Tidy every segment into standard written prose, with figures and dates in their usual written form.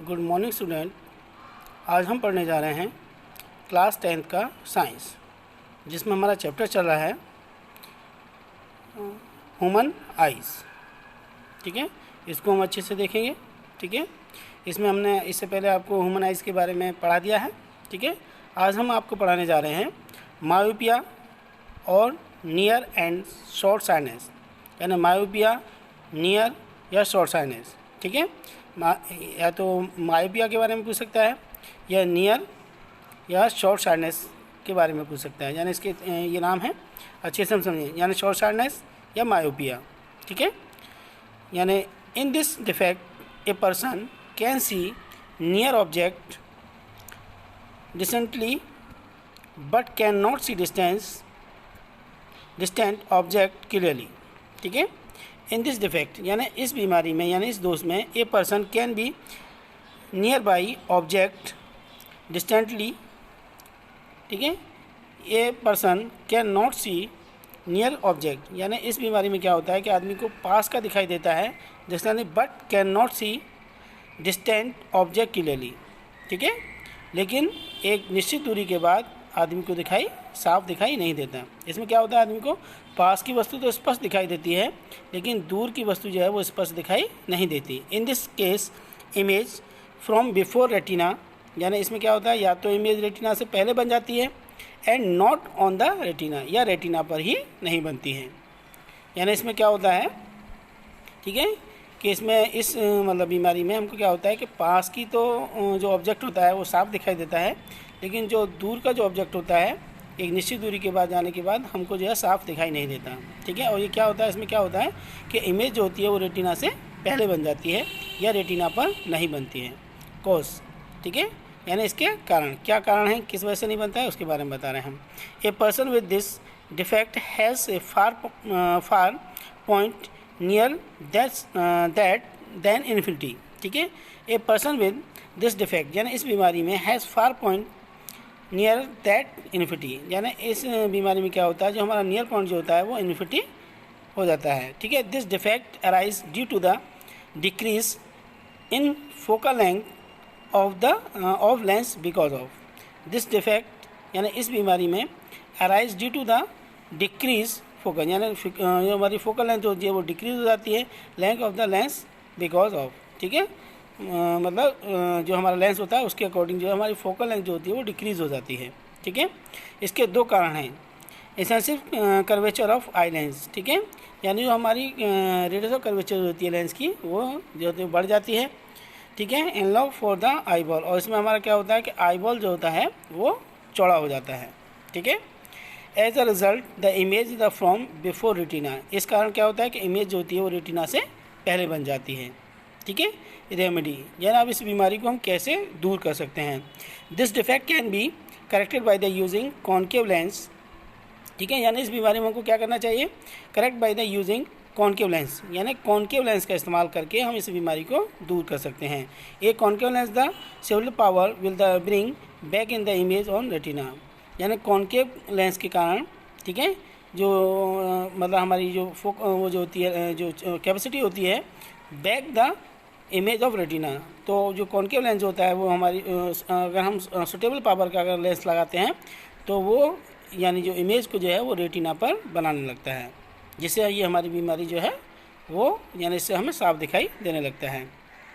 Good morning student. आज हम पढ़ने जा रहे हैं क्लास 10th का साइंस, जिसमें हमारा चैप्टर चल रहा है ह्यूमन आइज़। ठीक है, इसको हम अच्छे से देखेंगे। ठीक है, इसमें हमने इससे पहले आपको ह्यूमन आइज़ के बारे में पढ़ा दिया है। ठीक है, आज हम आपको पढ़ाने जा रहे हैं मायोपिया और नियर एंड शॉर्ट साइटनेस, यानी मायोपिया, नियर या शॉर्ट साइटनेस। ठीक है, या तो मायोपिया के बारे में पूछ सकता है या नियर या शॉर्ट साइटनेस के बारे में पूछ सकता है, यानी इसके ये नाम है, अच्छे से हम समझिए, यानी शॉर्ट साइटनेस या मायोपिया। ठीक है, यानी in this defect A person can see near object distantly but can not see distant object clearly. ठीक है, इन दिस डिफेक्ट यानी इस बीमारी में, यानी इस दोष में, a person can be near by object distantly. ठीक है, a person can not see near object, यानी इस बीमारी में क्या होता है कि आदमी को पास का दिखाई देता है distantly, but can not see distant object clearly. ठीक है, लेकिन एक निश्चित दूरी के बाद आदमी को साफ दिखाई नहीं देता। इसमें क्या होता है, आदमी को पास की वस्तु तो स्पष्ट दिखाई देती है, लेकिन दूर की वस्तु जो है वो स्पष्ट दिखाई नहीं देती। In this case image from before retina, यानी इसमें क्या होता है, या तो इमेज रेटिना से पहले बन जाती है and not on the retina, या रेटिना पर ही नहीं बनती है। यानी इसमें क्या होता है, ठीक है, कि इसमें इस मतलब बीमारी में हमको क्या होता है कि पास की तो जो ऑब्जेक्ट होता है वो साफ दिखाई देता है, लेकिन जो दूर का जो ऑब्जेक्ट होता है एक निश्चित दूरी के बाद जाने के बाद हमको जो है साफ दिखाई नहीं देता। ठीक है, और ये क्या होता है, इसमें क्या होता है कि इमेज जो होती है वो रेटिना से पहले बन जाती है या रेटिना पर नहीं बनती है। कॉज, ठीक है, यानी इसके कारण, क्या कारण है, किस वजह से नहीं बनता है, उसके बारे में बता रहे हैं हम। A person with this defect has a far point near that then infinity. ठीक है, a person with this defect यानी इस बीमारी में has far point near that infinity, यानी इस बीमारी में क्या होता है, जो हमारा नियर पॉइंट जो होता है वो इन्फिनिटी हो जाता है। ठीक है, this defect arise due to the decrease in focal length of lens because of this defect, यानी इस बीमारी में arise due to the decrease focal, यानी जो हमारी फोकल लेंथ होती है वो डिक्रीज हो जाती है length of the lens because of. ठीक है, मतलब जो हमारा लेंस होता है उसके अकॉर्डिंग जो हमारी फोकल लेंथ जो होती है वो डिक्रीज़ हो जाती है। ठीक है, इसके दो कारण हैं, excessive curvature of eye lens. ठीक है, यानी जो हमारी रेडियस ऑफ कर्वेचर होती है लेंस की वो जो होती है बढ़ जाती है। ठीक है, analogue for the eyeball, और इसमें हमारा क्या होता है कि आई बॉल जो होता है वो चौड़ा हो जाता है। ठीक है, as a result the image the from before retina, इस कारण क्या होता है कि इमेज जो होती है वो रेटिना से पहले बन जाती है। ठीक है, रेमेडी, यानी अब इस बीमारी को हम कैसे दूर कर सकते हैं। This defect can be corrected by the using concave lens. ठीक है, यानी इस बीमारी में हमको क्या करना चाहिए, correct by the using concave lens, यानी कॉन्केव लेंस का इस्तेमाल करके हम इस बीमारी को दूर कर सकते हैं। A concave lens the several power will the bring back in the image on retina, यानी कॉन्केव लेंस के कारण, ठीक है, जो मतलब हमारी जो वो जो होती है, जो कैपेसिटी होती है back the image of retina, तो जो कॉन्केव लेंस होता है वो हमारी अगर हम सुटेबल पावर का अगर लेंस लगाते हैं तो वो यानी जो इमेज को जो है वो रेटिना पर बनाने लगता है, जिससे ये हमारी बीमारी जो है वो यानी इससे हमें साफ दिखाई देने लगता है।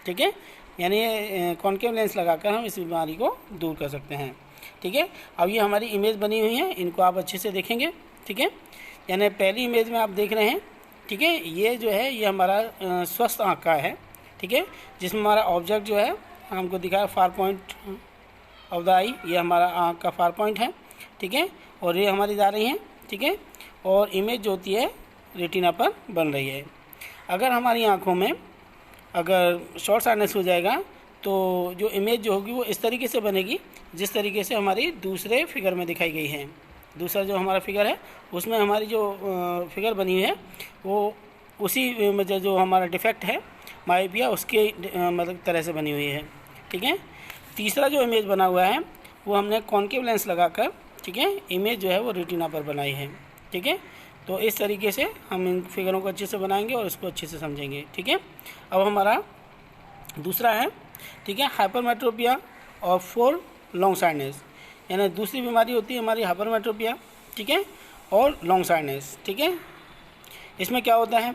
ठीक है, यानी ये कॉन्केव लेंस लगाकर हम इस बीमारी को दूर कर सकते हैं। ठीक है, अब ये हमारी इमेज बनी हुई है, इनको आप अच्छे से देखेंगे। ठीक है, यानी पहली इमेज में आप देख रहे हैं, ठीक है, ये जो है ये हमारा स्वस्थ आँख का है। ठीक है, जिसमें हमारा ऑब्जेक्ट जो है हमको दिखा है फार पॉइंट ऑफ द आई, ये हमारा आँख का फार पॉइंट है। ठीक है, और ये हमारी जा रही हैं। ठीक है, और इमेज जो होती है रेटिना पर बन रही है। अगर हमारी आँखों में अगर शॉर्ट साइटनेस हो जाएगा तो जो इमेज जो होगी वो इस तरीके से बनेगी जिस तरीके से हमारी दूसरे फिगर में दिखाई गई है। दूसरा जो हमारा फिगर है उसमें हमारी जो फिगर बनी हुई है वो उसी मतलब जो हमारा डिफेक्ट है मायोपिया उसके मतलब तरह से बनी हुई है। ठीक है, तीसरा जो इमेज बना हुआ है वो हमने कॉन्केव लेंस लगाकर, ठीक है, इमेज जो है वो रेटिना पर बनाई है। ठीक है, तो इस तरीके से हम इन फिगरों को अच्छे से बनाएंगे और इसको अच्छे से समझेंगे। ठीक है, अब हमारा दूसरा है, ठीक है, हाइपरमेट्रोपिया और 4 लॉन्ग साइडनेस, यानी दूसरी बीमारी होती है हमारी हाइपरमेट्रोपिया, ठीक है, और लॉन्ग साइडनेस, ठीक है। इसमें क्या होता है,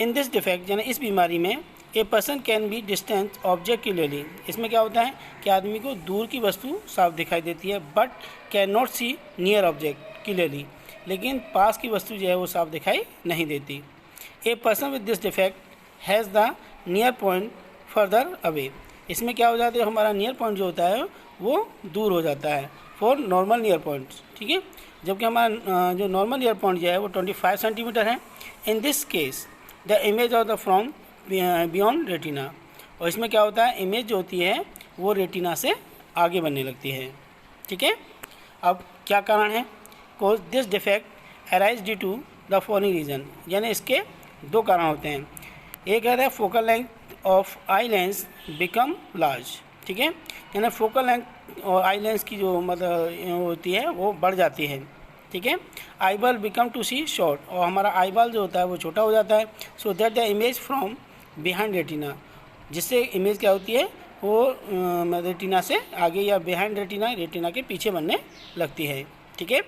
इन दिस डिफेक्ट यानी इस बीमारी में a person can B distance object clearly, इसमें क्या होता है कि आदमी को दूर की वस्तु साफ दिखाई देती है, but can not see near object clearly, लेकिन पास की वस्तु जो है वो साफ दिखाई नहीं देती। A person with this defect has the near point further away, इसमें क्या हो जाता है, हमारा नियर पॉइंट जो होता है वो दूर हो जाता है फॉर नॉर्मल नियर पॉइंट्स, ठीक है, जबकि हमारा जो नॉर्मल नियर पॉइंट जो है वो 25 सेंटीमीटर है। In this case the image of the from beyond retina, और इसमें क्या होता है, इमेज जो होती है वो रेटिना से आगे बनने लगती है, ठीक है। अब क्या कारण है, cause this defect arise due to the following reason, यानी इसके 2 कारण होते हैं। एक है focal length of eye lens become large, ठीक है, यानी फोकल लेंथ और आई लेंस की जो मतलब होती है वो बढ़ जाती है, ठीक है। Eyeball become to see short, और हमारा आई बॉल जो होता है वो छोटा हो जाता है। So that the image from behind retina, जिससे इमेज क्या होती है वो रेटिना से आगे या बिहाइंड रेटिना, रेटिना के पीछे बनने लगती है, ठीक है।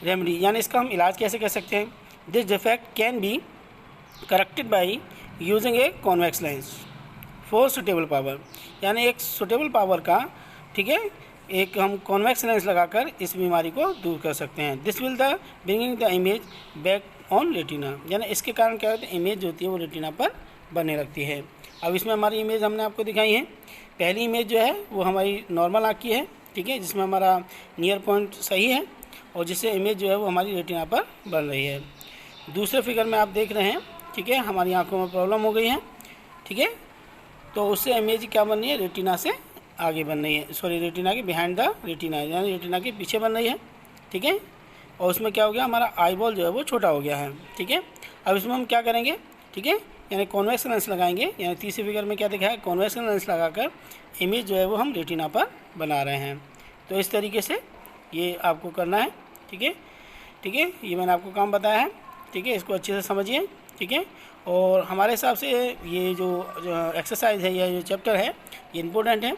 रेमेडी यानी इसका हम इलाज कैसे कर सकते हैं, this defect can be corrected by using a convex lens for suitable power, यानी एक सुटेबल पावर का, ठीक है, एक हम कॉन्वेक्स लेंस लगाकर इस बीमारी को दूर कर सकते हैं। This will the bringing the image back on retina, यानी इसके कारण क्या होता है, इमेज जो होती है वो रेटिना पर बनने लगती है। अब इसमें हमारी इमेज हमने आपको दिखाई है, पहली इमेज जो है वो हमारी नॉर्मल आँख की है, ठीक है, जिसमें हमारा नियर पॉइंट सही है और जिससे इमेज जो है वो हमारी रेटिना पर बन रही है। दूसरे फिगर में आप देख रहे हैं, ठीक है, हमारी आँखों में प्रॉब्लम हो गई है, ठीक है, तो उससे इमेज क्या बन रही है, रेटिना से आगे बन रही है, सॉरी रेटिना के बिहाइंड द रेटिना, यानी रेटिना के पीछे बन रही है, ठीक है, और उसमें क्या हो गया, हमारा आई बॉल जो है वो छोटा हो गया है, ठीक है। अब इसमें हम क्या करेंगे, ठीक है, यानी कॉन्वेक्स लेंस लगाएंगे, यानी तीसरी फिगर में क्या दिखा है, कॉन्वेक्स लेंस लगाकर इमेज जो है वो हम रेटिना पर बना रहे हैं। तो इस तरीके से ये आपको करना है, ठीक है, ठीक है, ये मैंने आपको काम बताया है, ठीक है, इसको अच्छे से समझिए, ठीक है। और हमारे हिसाब से ये जो एक्सरसाइज है या जो चैप्टर है ये इम्पोर्टेंट है,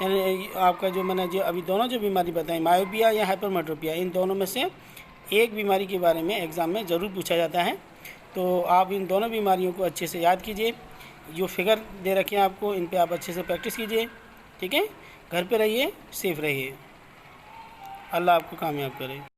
यानी आपका जो मैंने जो अभी दोनों जो बीमारी बताई, मायोपिया या हाइपरमेट्रोपिया, इन दोनों में से एक बीमारी के बारे में एग्ज़ाम में ज़रूर पूछा जाता है। तो आप इन दोनों बीमारियों को अच्छे से याद कीजिए, जो फिगर दे रखे हैं आपको इन पे आप अच्छे से प्रैक्टिस कीजिए, ठीक है। घर पे रहिए, सेफ रहिए, अल्लाह आपको कामयाब करे।